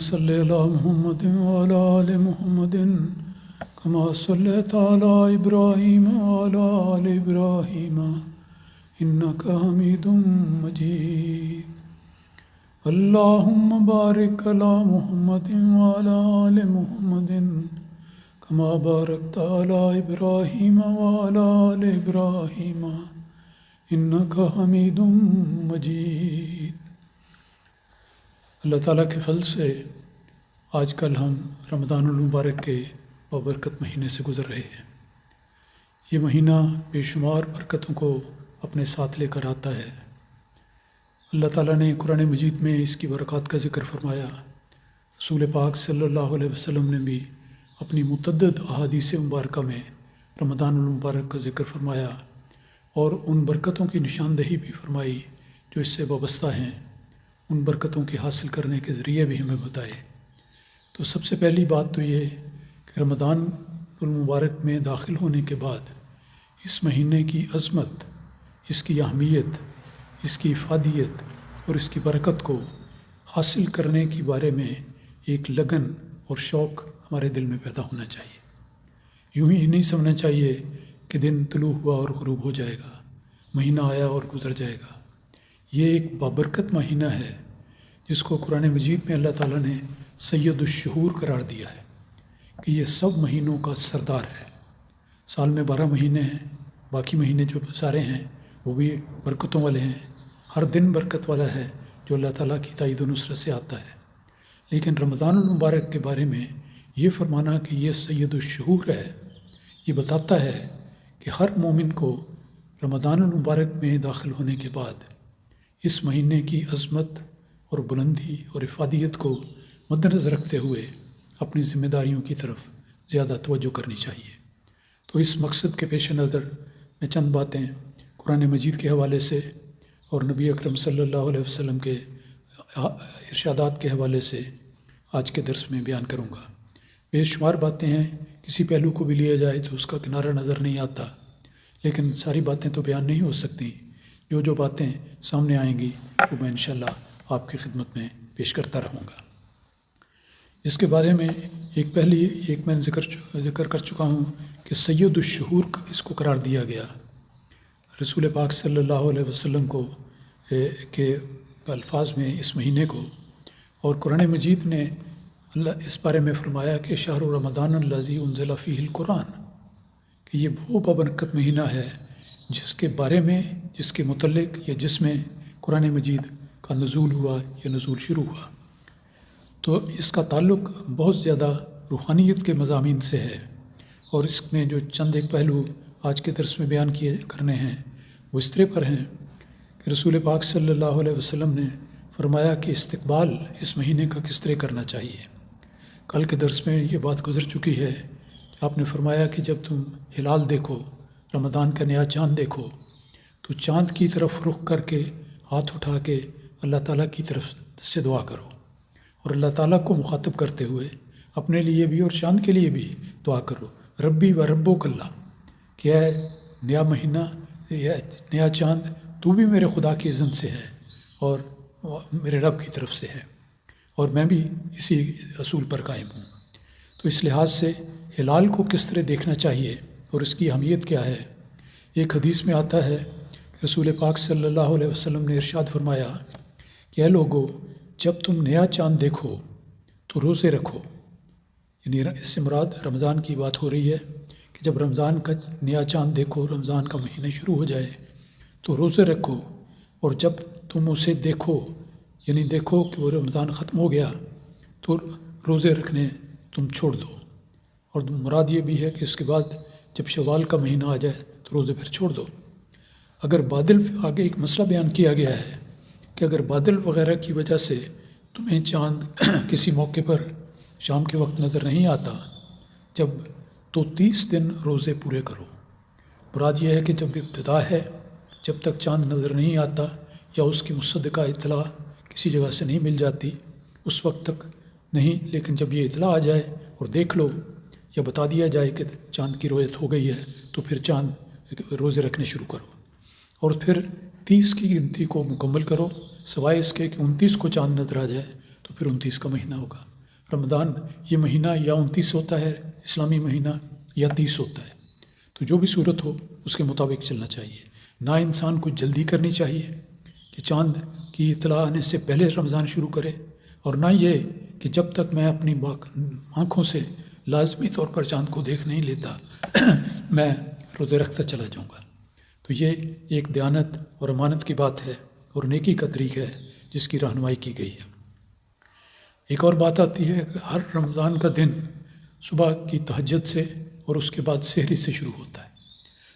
صل علی محمد وعلی آل محمد کما صلیت علی ابراہیم وعلی آل ابراہیم انک حمید مجید اللہم بارک علی محمد وعلی آل محمد کما بارکت علی ابراہیم وعلی آل ابراہیم انک حمید مجید۔ اللہ تعالیٰ کے فضل سے آج کل ہم رمضان المبارک کے بابرکت مہینے سے گزر رہے ہیں۔ یہ مہینہ بے شمار برکتوں کو اپنے ساتھ لے کر آتا ہے۔ اللہ تعالیٰ نے قرآن مجید میں اس کی برکات کا ذکر فرمایا۔ رسول پاک صلی اللہ علیہ وسلم نے بھی اپنی متعدد احادیث مبارکہ میں رمضان المبارک کا ذکر فرمایا اور ان برکتوں کی نشاندہی بھی فرمائی جو اس سے وابستہ ہیں، ان برکتوں کے حاصل کرنے کے ذریعے بھی ہمیں بتائے۔ تو سب سے پہلی بات تو یہ کہ رمضان المبارک میں داخل ہونے کے بعد اس مہینے کی عظمت، اس کی اہمیت، اس کی افادیت اور اس کی برکت کو حاصل کرنے کے بارے میں ایک لگن اور شوق ہمارے دل میں پیدا ہونا چاہیے۔ یوں ہی نہیں سمجھنا چاہیے کہ دن طلوع ہوا اور غروب ہو جائے گا، مہینہ آیا اور گزر جائے گا۔ یہ ایک بابرکت مہینہ ہے جس کو قرآن مجید میں اللہ تعالیٰ نے سید الشہور قرار دیا ہے کہ یہ سب مہینوں کا سردار ہے۔ سال میں 12 مہینے ہیں، باقی مہینے جو سارے ہیں وہ بھی برکتوں والے ہیں، ہر دن برکت والا ہے جو اللہ تعالیٰ کی تائید و نصرت سے آتا ہے۔ لیکن رمضان المبارک کے بارے میں یہ فرمانا کہ یہ سید الشہور ہے، یہ بتاتا ہے کہ ہر مومن کو رمضان المبارک میں داخل ہونے کے بعد اس مہینے کی عظمت اور بلندی اور افادیت کو مد نظر رکھتے ہوئے اپنی ذمہ داریوں کی طرف زیادہ توجہ کرنی چاہیے۔ تو اس مقصد کے پیش نظر میں چند باتیں قرآن مجید کے حوالے سے اور نبی اکرم صلی اللہ علیہ وسلم کے ارشادات کے حوالے سے آج کے درس میں بیان کروں گا۔ بے شمار باتیں ہیں، کسی پہلو کو بھی لیا جائے تو اس کا کنارہ نظر نہیں آتا، لیکن ساری باتیں تو بیان نہیں ہو سکتی۔ جو باتیں سامنے آئیں گی وہ میں انشاءاللہ آپ کی خدمت میں پیش کرتا رہوں گا۔ اس کے بارے میں ایک میں ذکر کر چکا ہوں کہ سید الشہور اس کو قرار دیا گیا رسول پاک صلی اللہ علیہ وسلم کو کے الفاظ میں اس مہینے کو، اور قرآن مجید نے اللہ اس بارے میں فرمایا کہ شہر رمضان الذی انزل فیہ القرآن، کہ یہ وہ بابرکت مہینہ ہے جس کے بارے میں، جس کے متعلق یا جس میں قرآن مجید کا نزول ہوا یا نزول شروع ہوا۔ تو اس کا تعلق بہت زیادہ روحانیت کے مضامین سے ہے، اور اس میں جو چند ایک پہلو آج کے درس میں بیان کرنے ہیں وہ اس طرح پر ہیں کہ رسول پاک صلی اللہ علیہ وسلم نے فرمایا کہ استقبال اس مہینے کا کس طرح کرنا چاہیے۔ کل کے درس میں یہ بات گزر چکی ہے، آپ نے فرمایا کہ جب تم ہلال دیکھو، رمضان کا نیا چاند دیکھو، تو چاند کی طرف رخ کر کے ہاتھ اٹھا کے اللہ تعالیٰ کی طرف سے دعا کرو، اور اللہ تعالیٰ کو مخاطب کرتے ہوئے اپنے لیے بھی اور چاند کے لیے بھی دعا کرو، ربی و ربک اللہ، کہ اے نیا مہینہ، نیا چاند، تو بھی میرے خدا کی اذن سے ہے اور میرے رب کی طرف سے ہے، اور میں بھی اسی اصول پر قائم ہوں۔ تو اس لحاظ سے ہلال کو کس طرح دیکھنا چاہیے اور اس کی اہمیت کیا ہے، ایک حدیث میں آتا ہے کہ رسول پاک صلی اللہ علیہ وسلم نے ارشاد فرمایا کہ اے لوگو، جب تم نیا چاند دیکھو تو روزے رکھو، یعنی اس سے مراد رمضان کی بات ہو رہی ہے کہ جب رمضان کا نیا چاند دیکھو، رمضان کا مہینہ شروع ہو جائے تو روزے رکھو، اور جب تم اسے دیکھو، یعنی دیکھو کہ وہ رمضان ختم ہو گیا تو روزے رکھنے تم چھوڑ دو، اور مراد یہ بھی ہے کہ اس کے بعد جب شوال کا مہینہ آ جائے تو روزے پھر چھوڑ دو۔ اگر بادل، آگے ایک مسئلہ بیان کیا گیا ہے کہ اگر بادل وغیرہ کی وجہ سے تمہیں چاند کسی موقع پر شام کے وقت نظر نہیں آتا تو 30 دن روزے پورے کرو۔ مراد یہ ہے کہ جب ابتدا ہے، جب تک چاند نظر نہیں آتا یا اس کی مصدقہ اطلاع کسی جگہ سے نہیں مل جاتی اس وقت تک نہیں، لیکن جب یہ اطلاع آ جائے اور دیکھ لو یا بتا دیا جائے کہ چاند کی رویت ہو گئی ہے تو پھر چاند روزے رکھنے شروع کرو، اور پھر 30 کی گنتی کو مکمل کرو، سوائے اس کے کہ 29 کو چاند نظر آ جائے تو پھر 29 کا مہینہ ہوگا۔ رمضان یہ مہینہ یا 29 ہوتا ہے اسلامی مہینہ یا 30 ہوتا ہے، تو جو بھی صورت ہو اس کے مطابق چلنا چاہیے۔ نہ انسان کو جلدی کرنی چاہیے کہ چاند کی اطلاع آنے سے پہلے رمضان شروع کرے، اور نہ یہ کہ جب تک میں اپنی آنکھوں سے لازمی طور پر چاند کو دیکھ نہیں لیتا میں روزے رکھتا چلا جاؤں گا۔ تو یہ ایک دیانت اور امانت کی بات ہے اور نیکی کا طریق ہے جس کی رہنمائی کی گئی ہے۔ ایک اور بات آتی ہے کہ ہر رمضان کا دن صبح کی تہجد سے اور اس کے بعد سحری سے شروع ہوتا ہے۔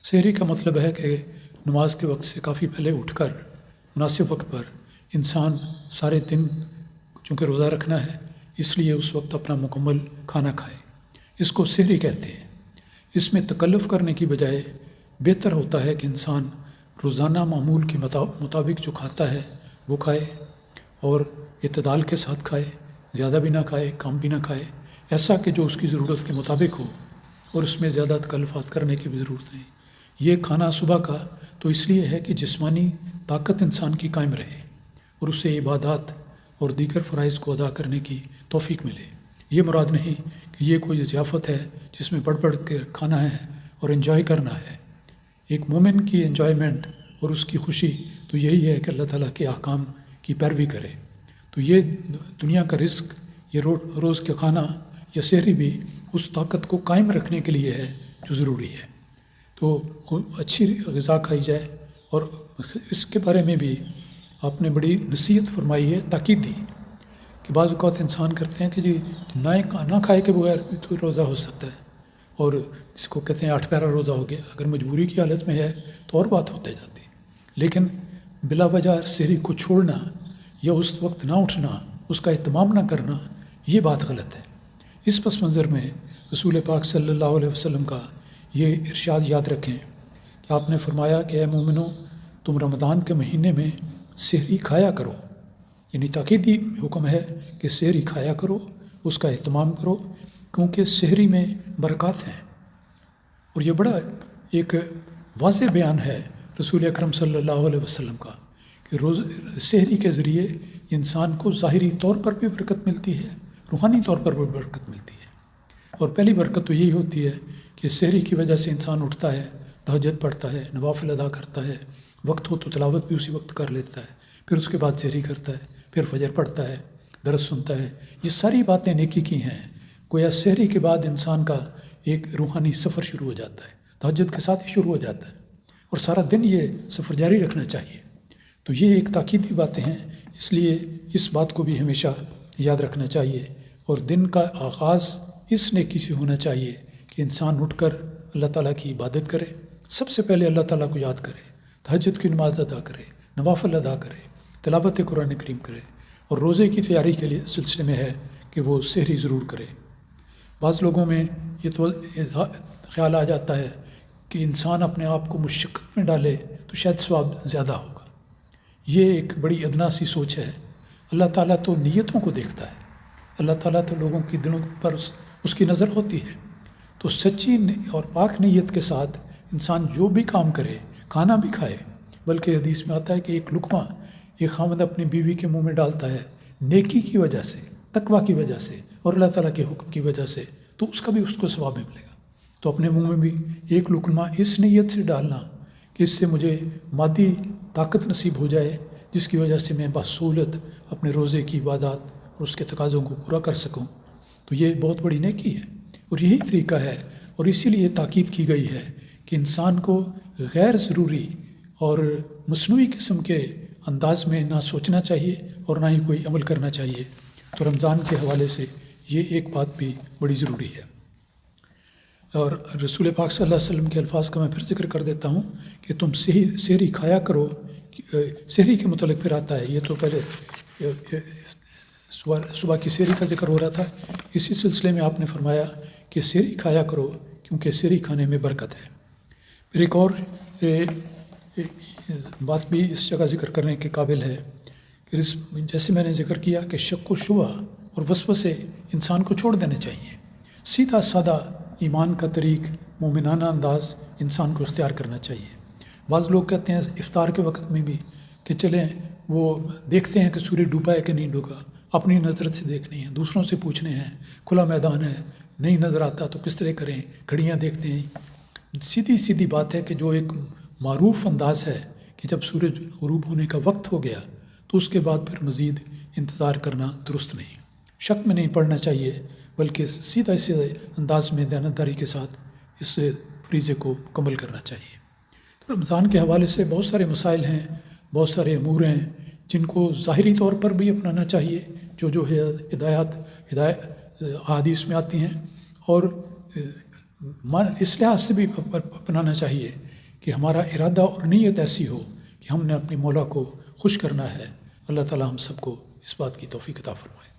سحری کا مطلب ہے کہ نماز کے وقت سے کافی پہلے اٹھ کر مناسب وقت پر انسان سارے دن چونکہ روزہ رکھنا ہے اس لیے اس وقت اپنا مکمل کھانا کھائے، اس کو سحری کہتے ہیں۔ اس میں تکلف کرنے کی بجائے بہتر ہوتا ہے کہ انسان روزانہ معمول کے مطابق جو کھاتا ہے وہ کھائے اور اعتدال کے ساتھ کھائے، زیادہ بھی نہ کھائے کم بھی نہ کھائے، ایسا کہ جو اس کی ضرورت کے مطابق ہو اور اس میں زیادہ تکلفات کرنے کی بھی ضرورت نہیں۔ یہ کھانا صبح کا تو اس لیے ہے کہ جسمانی طاقت انسان کی قائم رہے اور اسے عبادات اور دیگر فرائض کو ادا کرنے کی توفیق ملے۔ یہ مراد نہیں کہ یہ کوئی ضیافت ہے جس میں بڑھ بڑھ کے کھانا ہے اور انجوائے کرنا ہے۔ ایک مومن کی انجوائمنٹ اور اس کی خوشی تو یہی ہے کہ اللہ تعالیٰ کے احکام کی پیروی کرے۔ تو یہ دنیا کا رزق، یہ روز کا کھانا یا سحری بھی اس طاقت کو قائم رکھنے کے لیے ہے جو ضروری ہے۔ تو اچھی غذا کھائی جائے، اور اس کے بارے میں بھی آپ نے بڑی نصیحت فرمائی ہے، تاکید دی کہ بعض اوقات انسان کرتے ہیں کہ جی نہ کھائے کے بغیر بھی تو روزہ ہو سکتا ہے، اور جس کو کہتے ہیں 8 پیارا روزہ ہو گیا۔ اگر مجبوری کی حالت میں ہے تو اور بات ہوتے جاتی، لیکن بلا وجہ سحری کو چھوڑنا یا اس وقت نہ اٹھنا، اس کا اہتمام نہ کرنا، یہ بات غلط ہے۔ اس پس منظر میں رسول پاک صلی اللہ علیہ وسلم کا یہ ارشاد یاد رکھیں کہ آپ نے فرمایا کہ اے مومنو، تم رمضان کے مہینے میں سحری کھایا کرو، یعنی تاکیدی حکم ہے کہ سحری کھایا کرو، اس کا اہتمام کرو، کیونکہ سحری میں برکات ہیں۔ اور یہ بڑا ایک واضح بیان ہے رسول اکرم صلی اللہ علیہ وسلم کا کہ سحری کے ذریعے انسان کو ظاہری طور پر بھی برکت ملتی ہے، روحانی طور پر بھی برکت ملتی ہے۔ اور پہلی برکت تو یہی ہوتی ہے کہ سحری کی وجہ سے انسان اٹھتا ہے، تہجد پڑھتا ہے، نوافل ادا کرتا ہے، وقت ہو تو تلاوت بھی اسی وقت کر لیتا ہے، پھر اس کے بعد سحری کرتا ہے، پھر فجر پڑھتا ہے، درس سنتا ہے۔ یہ ساری باتیں نیکی کی ہیں۔ گویا سحری کے بعد انسان کا ایک روحانی سفر شروع ہو جاتا ہے، تہجد کے ساتھ ہی شروع ہو جاتا ہے، اور سارا دن یہ سفر جاری رکھنا چاہیے۔ تو یہ ایک تاکیدی باتیں ہیں، اس لیے اس بات کو بھی ہمیشہ یاد رکھنا چاہیے۔ اور دن کا آغاز اس نیکی سے ہونا چاہیے کہ انسان اٹھ کر اللہ تعالیٰ کی عبادت کرے، سب سے پہلے اللہ تعالیٰ کو یاد کرے، تہجد کی نماز ادا کرے، نوافل ادا کرے، تلاوت قرآن کریم کرے، اور روزے کی تیاری کے لیے سلسلے میں ہے کہ وہ سحری ضرور کرے۔ بعض لوگوں میں یہ تو خیال آ جاتا ہے کہ انسان اپنے آپ کو مشقت میں ڈالے تو شاید ثواب زیادہ ہوگا۔ یہ ایک بڑی ادنا سی سوچ ہے۔ اللہ تعالیٰ تو نیتوں کو دیکھتا ہے، اللہ تعالیٰ تو لوگوں کی دلوں پر اس کی نظر ہوتی ہے۔ تو سچی اور پاک نیت کے ساتھ انسان جو بھی کام کرے، کھانا بھی کھائے، بلکہ حدیث میں آتا ہے کہ ایک لقمہ ایک خاوند اپنی بیوی کے منہ میں ڈالتا ہے نیکی کی وجہ سے، تقویٰ کی وجہ سے اور اللہ تعالیٰ کے حکم کی وجہ سے، تو اس کا بھی اس کو ثواب ملے گا۔ تو اپنے منہ میں بھی ایک لقمہ اس نیت سے ڈالنا کہ اس سے مجھے مادی طاقت نصیب ہو جائے، جس کی وجہ سے میں بسہولت اپنے روزے کی عبادات اور اس کے تقاضوں کو پورا کر سکوں، تو یہ بہت بڑی نیکی ہے، اور یہی طریقہ ہے۔ اور اسی لیے تاکید کی گئی ہے کہ انسان کو غیر ضروری اور مصنوعی قسم کے انداز میں نہ سوچنا چاہیے اور نہ ہی کوئی عمل کرنا چاہیے۔ تو رمضان کے حوالے سے یہ ایک بات بھی بڑی ضروری ہے۔ اور رسول پاک صلی اللہ علیہ وسلم کے الفاظ کا میں پھر ذکر کر دیتا ہوں کہ تم سحری کھایا کرو۔ سحری کے متعلق پھر آتا ہے، یہ تو پہلے صبح کی سحری کا ذکر ہو رہا تھا، اسی سلسلے میں آپ نے فرمایا کہ سحری کھایا کرو کیونکہ سحری کھانے میں برکت ہے۔ پھر ایک اور بات بھی اس جگہ ذکر کرنے کے قابل ہے کہ جیسے میں نے ذکر کیا کہ شک و شبہ اور وسوسے انسان کو چھوڑ دینے چاہیے۔ سیدھا سادہ ایمان کا طریق، مومنانہ انداز انسان کو اختیار کرنا چاہیے۔ بعض لوگ کہتے ہیں افطار کے وقت میں بھی کہ چلیں وہ دیکھتے ہیں کہ سورج ڈوبا ہے کہ نہیں ڈوبا، اپنی نظر سے دیکھنی ہے، دوسروں سے پوچھنے ہیں، کھلا میدان ہے، نہیں نظر آتا تو کس طرح کریں، گھڑیاں دیکھتے ہیں۔ سیدھی سیدھی بات ہے کہ جو ایک معروف انداز ہے کہ جب سورج غروب ہونے کا وقت ہو گیا تو اس کے بعد پھر مزید انتظار کرنا درست نہیں، شک میں نہیں پڑنا چاہیے، بلکہ سیدھے انداز میں دیانتداری کے ساتھ اس فریضے کو مکمل کرنا چاہیے۔ تو رمضان کے حوالے سے بہت سارے مسائل ہیں، بہت سارے امور ہیں جن کو ظاہری طور پر بھی اپنانا چاہیے، جو ہدایت احادیث میں آتی ہیں، اور اس لحاظ سے بھی اپنانا چاہیے کہ ہمارا ارادہ اور نیت ایسی ہو کہ ہم نے اپنے مولا کو خوش کرنا ہے۔ اللہ تعالی ہم سب کو اس بات کی توفیق عطا فرمائے۔